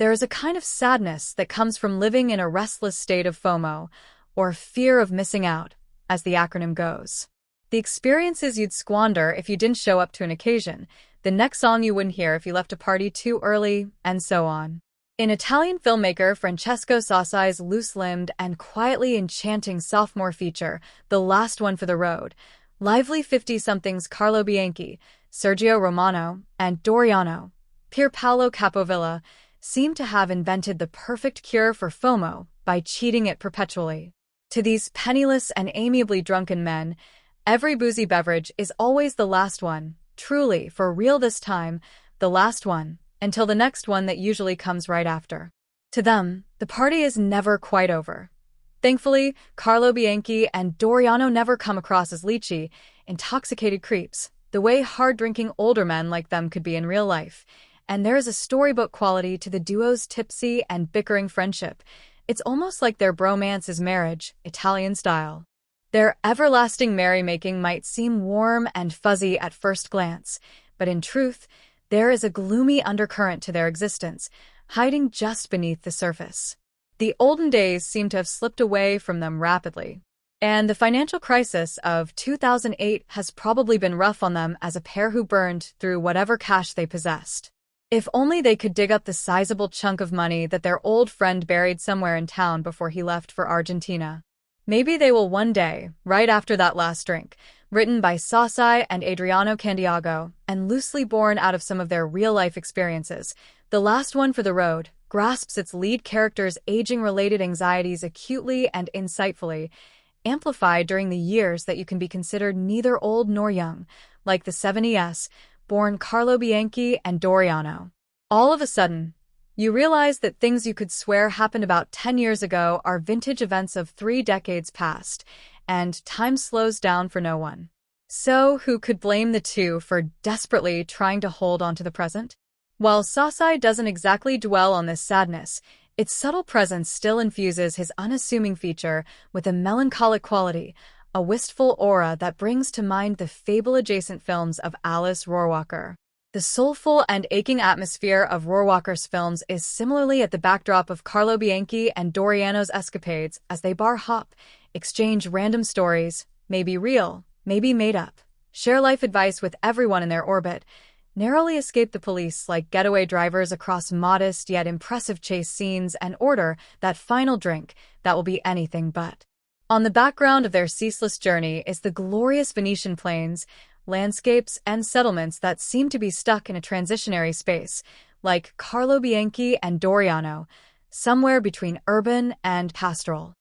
There is a kind of sadness that comes from living in a restless state of FOMO, or fear of missing out, as the acronym goes. The experiences you'd squander if you didn't show up to an occasion, the next song you wouldn't hear if you left a party too early, and so on. In Italian filmmaker Francesco Sassai's loose-limbed and quietly enchanting sophomore feature, The Last One for the Road, lively 50-somethings Carlo Bianchi, Sergio Romano, and Doriano, Pierpaolo Capovilla, seem to have invented the perfect cure for FOMO by cheating it perpetually. To these penniless and amiably drunken men, every boozy beverage is always the last one, truly, for real this time, the last one, until the next one that usually comes right after. To them, the party is never quite over. Thankfully, Carlo Bianchi and Doriano never come across as leechy, intoxicated creeps, the way hard-drinking older men like them could be in real life. And there is a storybook quality to the duo's tipsy and bickering friendship. It's almost like their bromance is marriage, Italian style. Their everlasting merrymaking might seem warm and fuzzy at first glance, but in truth, there is a gloomy undercurrent to their existence, hiding just beneath the surface. The olden days seem to have slipped away from them rapidly, and the financial crisis of 2008 has probably been rough on them as a pair who burned through whatever cash they possessed. If only they could dig up the sizable chunk of money that their old friend buried somewhere in town before he left for Argentina. Maybe they will one day, right after that last drink. Written by Sassai and Adriano Candiago, and loosely born out of some of their real-life experiences, The Last One for the Road grasps its lead character's aging-related anxieties acutely and insightfully, amplified during the years that you can be considered neither old nor young, like the 70s, born Carlo Bianchi and Doriano. All of a sudden, you realize that things you could swear happened about 10 years ago are vintage events of 3 decades past, and time slows down for no one. So, who could blame the two for desperately trying to hold on to the present? While Sassai doesn't exactly dwell on this sadness, its subtle presence still infuses his unassuming feature with a melancholic quality, a wistful aura that brings to mind the fable-adjacent films of Alice Rohrwacher. The soulful and aching atmosphere of Rohrwacher's films is similarly at the backdrop of Carlo Bianchi and Doriano's escapades as they bar-hop, exchange random stories, maybe real, maybe made up, share life advice with everyone in their orbit, narrowly escape the police like getaway drivers across modest yet impressive chase scenes, and order that final drink that will be anything but. On the background of their ceaseless journey is the glorious Venetian plains, landscapes, and settlements that seem to be stuck in a transitionary space, like Carlo Bianchi and Doriano, somewhere between urban and pastoral.